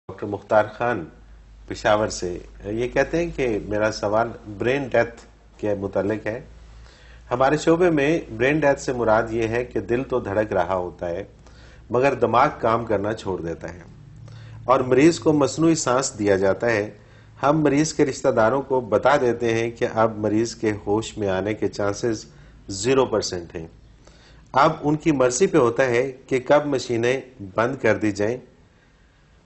Doctor مختار خان پشاور سے یہ کہتے ہیں کہ میرا سوال برین ڈیتھ کے متعلق ہے. ہمارے شعبے میں برین ڈیتھ سے مراد یہ ہے کہ دل تو دھڑک رہا ہوتا ہے مگر دماغ کام کرنا چھوڑ دیتا ہے اور مریض کو مصنوعی سانس دیا جاتا ہے. ہم مریض کے رشتہ داروں کو بتا دیتے ہیں کہ اب مریض کے ہوش میں آنے کے چانسز 0% ہیں. اب ان کی مرضی پہ ہوتا ہے کہ کب مشینیں بند کر دی جائیں.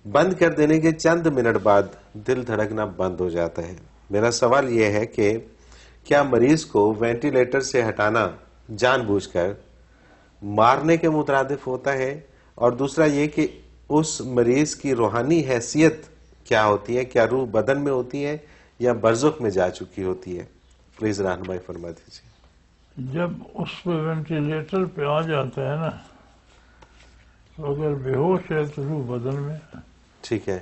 بند کر دینے کے چند منٹ بعد دل دھڑکنا بند ہو جاتا ہے. میرا سوال یہ ہے کہ کیا مریض کو وینٹیلیٹر سے ہٹانا جان بوجھ کر مارنے کے مترادف ہوتا ہے؟ اور دوسرا یہ کہ اس مریض کی روحانی حیثیت کیا ہوتی ہے؟ کیا روح بدن میں ہوتی ہے یا برزخ میں جا چکی ہوتی ہے؟ پلیز رہنمائی فرما دیجیے. جب اس پہ وینٹیلیٹر پہ آ جاتا ہے نا تو اگر بے ہوش ہے تو روح بدن میں، ٹھیک ہے،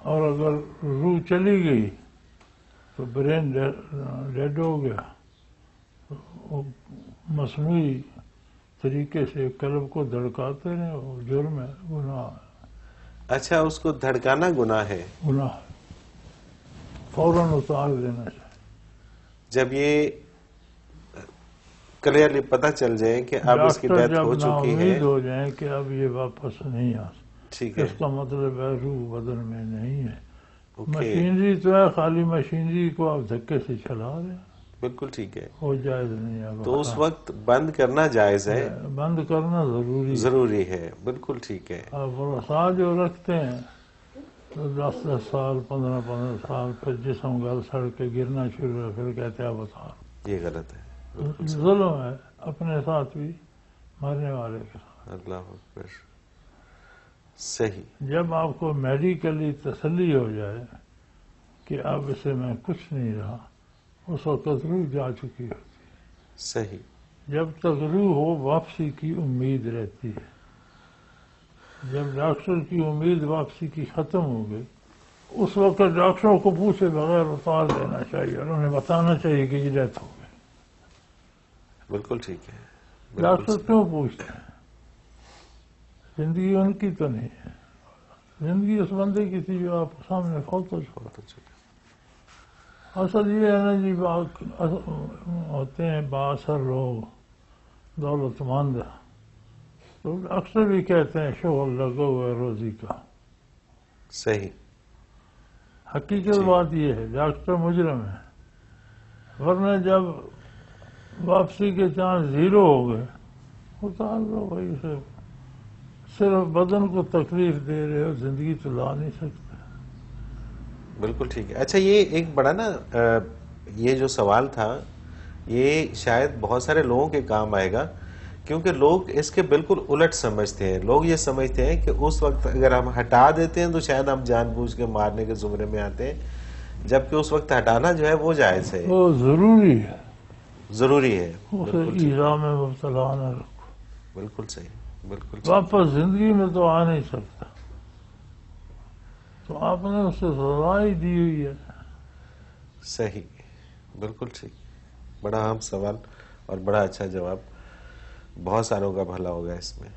اور اگر روح چلی گئی تو برین ڈیڈ ہو گیا. وہ مصنوعی طریقے سے قلب کو دھڑکاتے ہیں، وہ جرم ہے، گناہ ہے. اچھا، اس کو دھڑکانا گناہ ہے؟ گناہ ہے، فوراً اتار دینا چاہیے. جب یہ کلیئرلی پتہ چل جائے کہ اب اس کی ڈاکٹر ڈیتھ جب ہو نا چکی ہے، امید ہو جائیں کہ اب یہ واپس نہیں آ ٹھیک ہے، اس کا مطلب ہے روح بدن میں نہیں ہے. اوکے، مشینری تو ہے، خالی مشینری کو آپ دھکے سے چلا رہے ہیں، بالکل ٹھیک ہے. وہ جائز نہیں ہے. تو اس وقت بند کرنا جائز ہے، بند کرنا ضروری ہے، بالکل ٹھیک ہے. آپ رسا جو رکھتے ہیں تو 10 سال 15 سال پھر جسم گل سڑ کے گرنا شروع ہے، پھر کہتے ہیں بتا. یہ غلط ہے، بالکل صحیح. ظلم ہے اپنے ساتھ بھی، مرنے والے کے ساتھ. اللہ اکبر، صحیح. جب آپ کو میڈیکلی تسلی ہو جائے کہ اب اسے میں کچھ نہیں رہا، اس وقت روح جا چکی ہوتی ہے. صحیح. جب تک روح ہو واپسی کی امید رہتی ہے. جب ڈاکٹر کی امید واپسی کی ختم ہو گئی، اس وقت ڈاکٹروں کو پوچھے بغیر اتار دینا چاہیے اور انہیں بتانا چاہیے کہ یہ ڈیتھ ہو گئی. بالکل ٹھیک ہے، بالکل ڈاکٹر صحیح. کیوں پوچھتے ہیں؟ زندگی ان کی تو نہیں ہے، زندگی اس بندے کی تھی جو آپ کے سامنے فوت ہو چکا. بہت اچھا. اصل یہ ہے نا جی، ہوتے ہیں بااثر لوگ، دولت مند، تو اکثر بھی کہتے ہیں شغل لگا ہوا ہے روزی کا. صحیح. حقیقت جی. بات یہ ہے ڈاکٹر مجرم ہے، ورنہ جب واپسی کے چانس 0 ہو گئے اتار دو بھائی اسے. صرف بدن کو تکلیف دے رہے ہو، زندگی تو لا نہیں سکتے. بالکل ٹھیک ہے. اچھا، یہ ایک بڑا نا یہ جو سوال تھا یہ شاید بہت سارے لوگوں کے کام آئے گا، کیونکہ لوگ اس کے بالکل الٹ سمجھتے ہیں. لوگ یہ سمجھتے ہیں کہ اس وقت اگر ہم ہٹا دیتے ہیں تو شاید ہم جان بوجھ کے مارنے کے زمرے میں آتے ہیں، جبکہ اس وقت ہٹانا جو ہے وہ جائز ہے، وہ ضروری ہے، ضروری ہے. اسے ایذا میں مبتلا نہ رکھو. بالکل صحیح، بالکل صحیح. واپس زندگی میں تو آ نہیں سکتا، تو آپ نے اسے سزا ہی دی ہوئی ہے. صحیح، بالکل ٹھیک. بڑا اہم سوال اور بڑا اچھا جواب، بہت ساروں کا بھلا ہوگا اس میں.